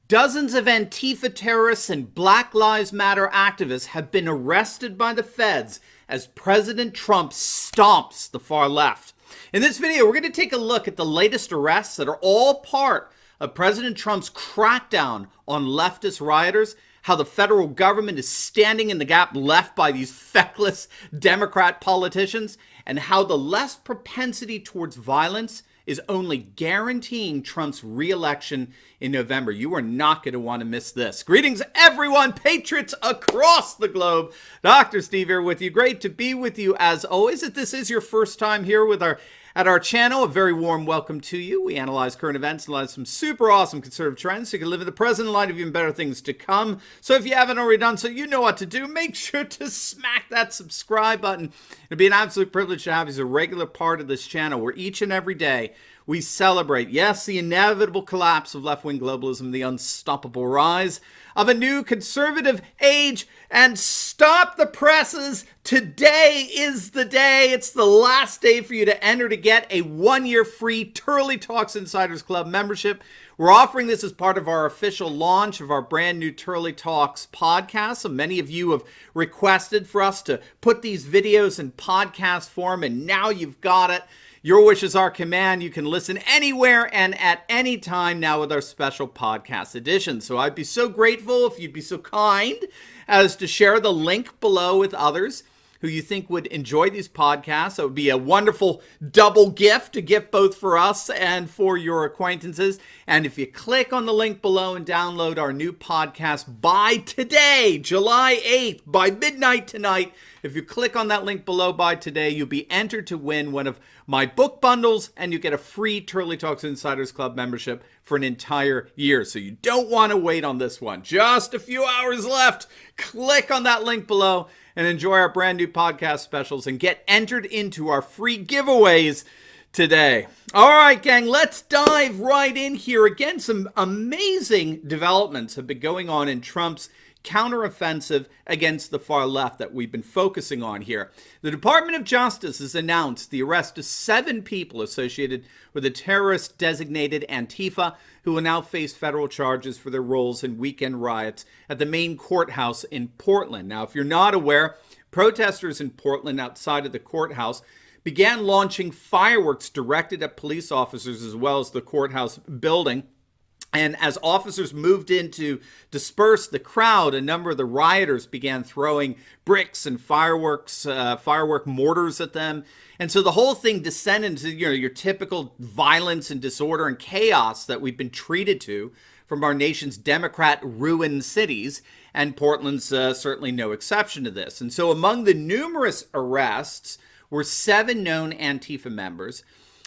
Dozens of Antifa terrorists and Black Lives Matter activists have been arrested by the feds as President Trump stomps the far left. In this video, we're going to take a look at the latest arrests that are all part of President Trump's crackdown on leftist rioters, how the federal government is standing in the gap left by these feckless Democrat politicians, and how the less propensity towards violence is only guaranteeing Trump's reelection in November. You are not going to want to miss this. Greetings, everyone, patriots across the globe. Dr. Steve here with you. Great to be with you as always. If this is your first time here with at our channel, a very warm welcome to you. We analyze current events, analyze some super awesome conservative trends so you can live in the present in light of even better things to come. So if you haven't already done so, you know what to do. Make sure to smack that subscribe button. It'll be an absolute privilege to have you as a regular part of this channel where each and every day we celebrate, yes, the inevitable collapse of left-wing globalism, the unstoppable rise of a new conservative age, and stop the presses. Today is the day. It's the last day for you to enter to get a one-year free Turley Talks Insiders Club membership. We're offering this as part of our official launch of our brand new Turley Talks podcast. So many of you have requested for us to put these videos in podcast form, and now you've got it. Your wish is our command. You can listen anywhere and at any time now with our special podcast edition. So I'd be so grateful if you'd be so kind as to share the link below with others who you think would enjoy these podcasts. That would be a wonderful double gift, a gift both for us and for your acquaintances. And if you click on the link below and download our new podcast by today, July 8th, by midnight tonight, if you click on that link below by today, you'll be entered to win one of my book bundles, and you get a free Turley Talks Insiders Club membership for an entire year. So you don't want to wait on this one. Just a few hours left. Click on that link below and enjoy our brand new podcast specials and get entered into our free giveaways today. All right, gang, let's dive right in here. Again, some amazing developments have been going on in Trump's counteroffensive against the far left that we've been focusing on here. The Department of Justice has announced the arrest of 7 people associated with a terrorist designated Antifa who will now face federal charges for their roles in weekend riots at the main courthouse in Portland. Now, if you're not aware, protesters in Portland outside of the courthouse began launching fireworks directed at police officers as well as the courthouse building. And as officers moved in to disperse the crowd, a number of the rioters began throwing bricks and firework mortars at them. And so the whole thing descended into, your typical violence and disorder and chaos that we've been treated to from our nation's Democrat-ruined cities. And Portland's certainly no exception to this. And so among the numerous arrests were 7 known Antifa members,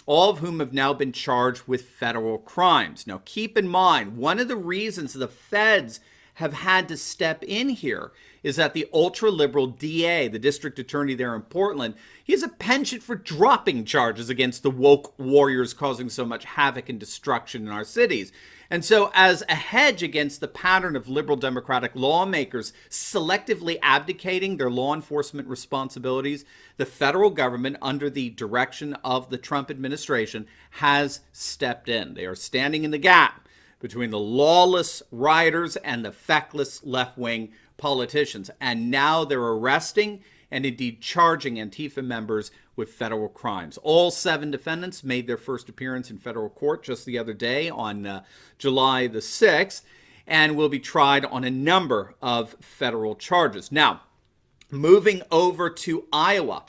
all of whom have now been charged with federal crimes. Now, keep in mind, one of the reasons the feds have had to step in here is that the ultra-liberal DA, the district attorney there in Portland, he has a penchant for dropping charges against the woke warriors causing so much havoc and destruction in our cities. And so as a hedge against the pattern of liberal Democratic lawmakers selectively abdicating their law enforcement responsibilities, the federal government, under the direction of the Trump administration, has stepped in. They are standing in the gap between the lawless rioters and the feckless left-wing politicians. And now they're arresting and indeed charging Antifa members with federal crimes. All 7 defendants made their first appearance in federal court just the other day on July the 6th and will be tried on a number of federal charges. Now, moving over to Iowa,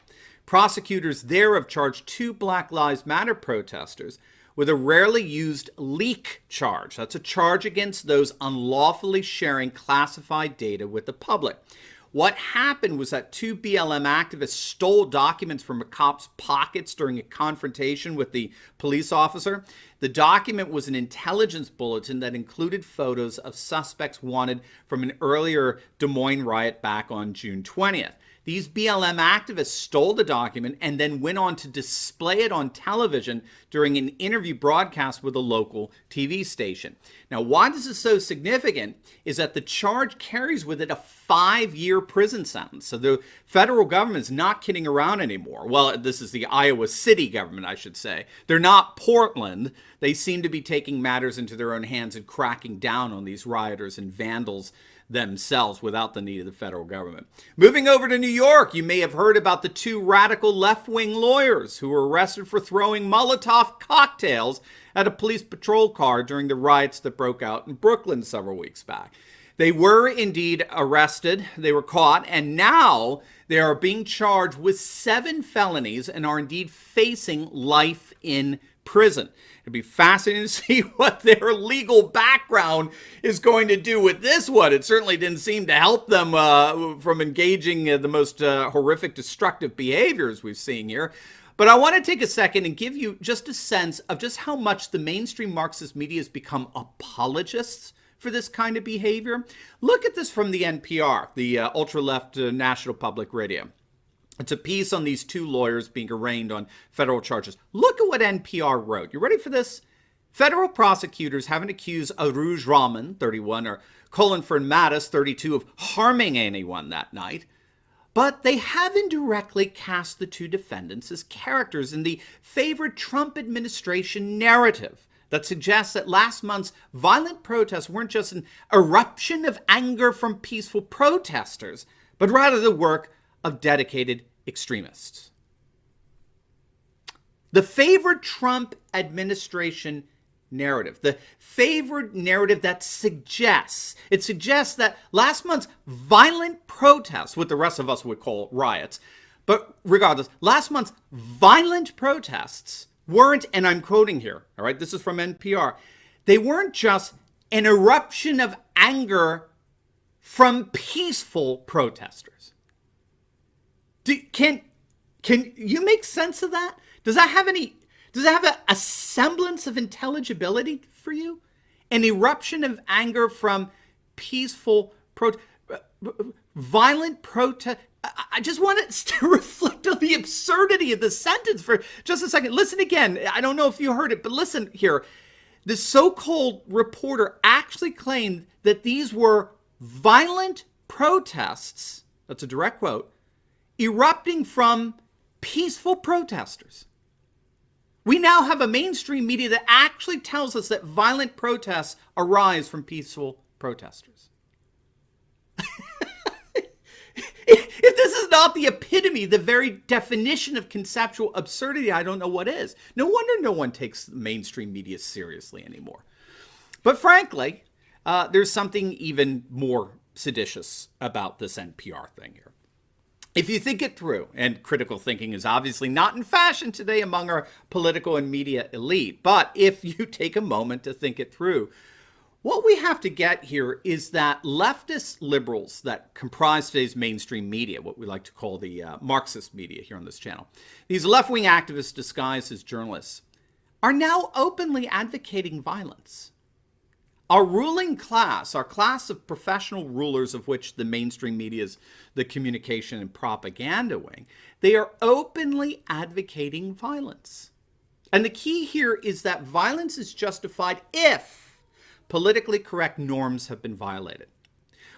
prosecutors there have charged 2 Black Lives Matter protesters with a rarely used leak charge. That's a charge against those unlawfully sharing classified data with the public. What happened was that 2 BLM activists stole documents from a cop's pockets during a confrontation with the police officer. The document was an intelligence bulletin that included photos of suspects wanted from an earlier Des Moines riot back on June 20th. These BLM activists stole the document and then went on to display it on television during an interview broadcast with a local TV station. Now, why this is so significant is that the charge carries with it a 5-year prison sentence. So the federal government is not kidding around anymore. Well, this is the Iowa City government, I should say. They're not Portland. They seem to be taking matters into their own hands and cracking down on these rioters and vandals themselves without the need of the federal government. Moving over to New York, you may have heard about the 2 radical left-wing lawyers who were arrested for throwing Molotov cocktails at a police patrol car during the riots that broke out in Brooklyn several weeks back. They were indeed arrested, they were caught, and now they are being charged with 7 felonies and are indeed facing life in prison. It'd be fascinating to see what their legal background is going to do with this one. It certainly didn't seem to help them from engaging the most horrific, destructive behaviors we've seen here. But I want to take a second and give you just a sense of just how much the mainstream Marxist media has become apologists for this kind of behavior. Look at this from the NPR, the ultra-left National Public Radio. It's a piece on these 2 lawyers being arraigned on federal charges. Look at what NPR wrote. You ready for this? Federal prosecutors haven't accused Aruj Rahman, 31, or Colin Mattis, 32, of harming anyone that night. But they have indirectly cast the 2 defendants as characters in the favored Trump administration narrative that suggests that last month's violent protests weren't just an eruption of anger from peaceful protesters, but rather the work of dedicated extremists. The favored Trump administration narrative, the favored narrative that suggests that last month's violent protests, what the rest of us would call riots, but regardless, last month's violent protests weren't, and I'm quoting here, all right, this is from NPR, they weren't just an eruption of anger from peaceful protesters. Can you make sense of that? Does that have a semblance of intelligibility for you? An eruption of anger from peaceful violent protest. I just want to reflect on the absurdity of the sentence for just a second. Listen again. I don't know if you heard it, but listen here. The so-called reporter actually claimed that these were violent protests. That's a direct quote. Erupting from peaceful protesters. We now have a mainstream media that actually tells us that violent protests arise from peaceful protesters. If this is not the epitome, the very definition of conceptual absurdity, I don't know what is. No wonder no one takes mainstream media seriously anymore. But frankly, there's something even more seditious about this NPR thing here. If you think it through, and critical thinking is obviously not in fashion today among our political and media elite, but if you take a moment to think it through, what we have to get here is that leftist liberals that comprise today's mainstream media, what we like to call the Marxist media here on this channel, these left-wing activists disguised as journalists, are now openly advocating violence. Our ruling class, our class of professional rulers of which the mainstream media is the communication and propaganda wing, they are openly advocating violence. And the key here is that violence is justified if politically correct norms have been violated.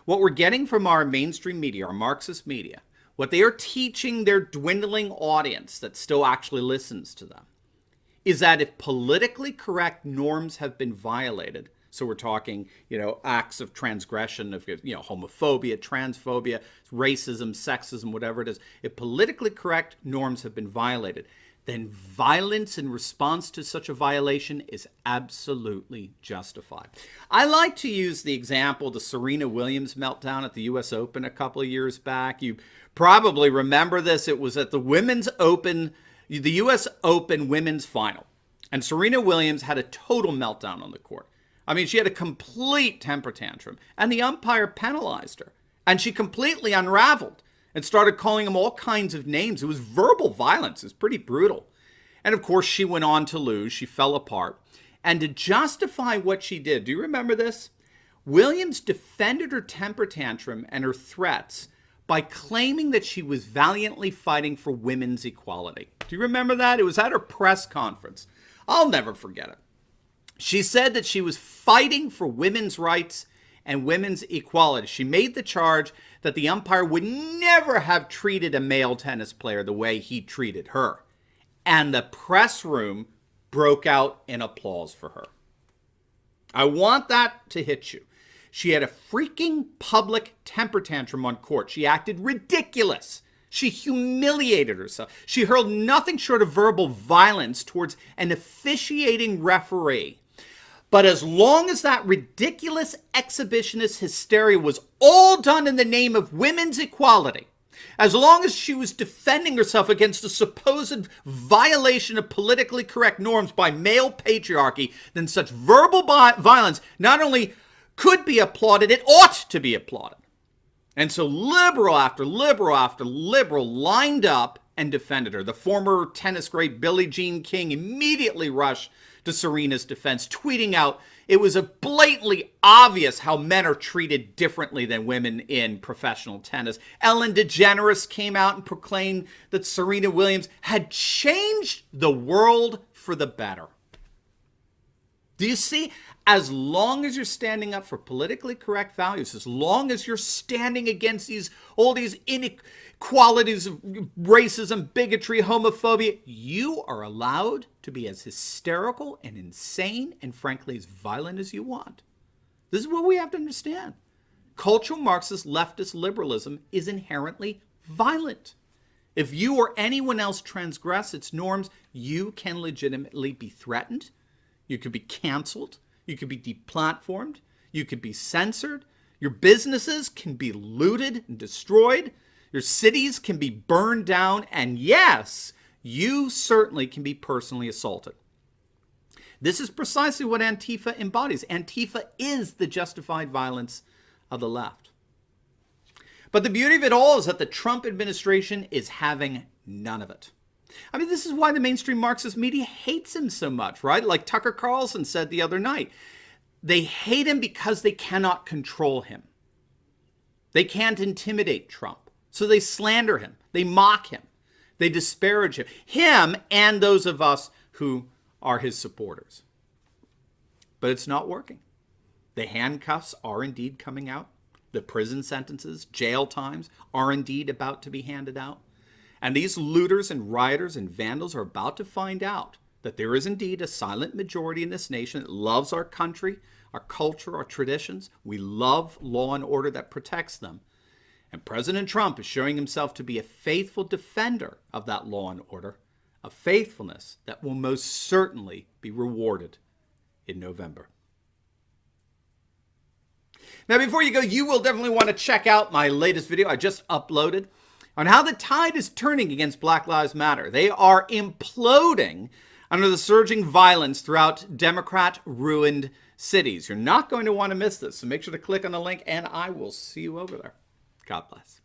What we're getting from our mainstream media, our Marxist media, what they are teaching their dwindling audience that still actually listens to them, is that if politically correct norms have been violated, so we're talking, acts of transgression of, homophobia, transphobia, racism, sexism, whatever it is. If politically correct norms have been violated, then violence in response to such a violation is absolutely justified. I like to use the example, the Serena Williams meltdown at the U.S. Open a couple of years back. You probably remember this. It was at the the U.S. Open women's final. And Serena Williams had a total meltdown on the court. I mean, she had a complete temper tantrum, and the umpire penalized her. And she completely unraveled and started calling him all kinds of names. It was verbal violence. It was pretty brutal. And of course, she went on to lose. She fell apart. And to justify what she did, do you remember this? Williams defended her temper tantrum and her threats by claiming that she was valiantly fighting for women's equality. Do you remember that? It was at her press conference. I'll never forget it. She said that she was fighting for women's rights and women's equality. She made the charge that the umpire would never have treated a male tennis player the way he treated her. And the press room broke out in applause for her. I want that to hit you. She had a freaking public temper tantrum on court. She acted ridiculous. She humiliated herself. She hurled nothing short of verbal violence towards an officiating referee. But as long as that ridiculous exhibitionist hysteria was all done in the name of women's equality, as long as she was defending herself against the supposed violation of politically correct norms by male patriarchy, then such verbal violence not only could be applauded, it ought to be applauded. And so liberal after liberal after liberal lined up and defended her. The former tennis great Billie Jean King immediately rushed to Serena's defense, tweeting out, "It was blatantly obvious how men are treated differently than women in professional tennis." Ellen DeGeneres came out and proclaimed that Serena Williams had changed the world for the better. Do you see? As long as you're standing up for politically correct values, as long as you're standing against all these inequalities of racism, bigotry, homophobia, you are allowed to be as hysterical and insane and frankly as violent as you want. This is what we have to understand. Cultural Marxist leftist liberalism is inherently violent. If you or anyone else transgress its norms, you can legitimately be threatened. You could be canceled. You could be deplatformed. You could be censored. Your businesses can be looted and destroyed. Your cities can be burned down. And yes, you certainly can be personally assaulted. This is precisely what Antifa embodies. Antifa is the justified violence of the left. But the beauty of it all is that the Trump administration is having none of it. I mean, this is why the mainstream Marxist media hates him so much, right? Like Tucker Carlson said the other night, they hate him because they cannot control him. They can't intimidate Trump. So they slander him. They mock him. They disparage him and those of us who are his supporters. But it's not working. The handcuffs are indeed coming out. The prison sentences, jail times are indeed about to be handed out. And these looters and rioters and vandals are about to find out that there is indeed a silent majority in this nation that loves our country, our culture, our traditions. We love law and order that protects them. And President Trump is showing himself to be a faithful defender of that law and order, a faithfulness that will most certainly be rewarded in November. Now, before you go, you will definitely want to check out my latest video I just uploaded on how the tide is turning against Black Lives Matter. They are imploding under the surging violence throughout Democrat-ruined cities. You're not going to want to miss this, so make sure to click on the link, and I will see you over there. God bless.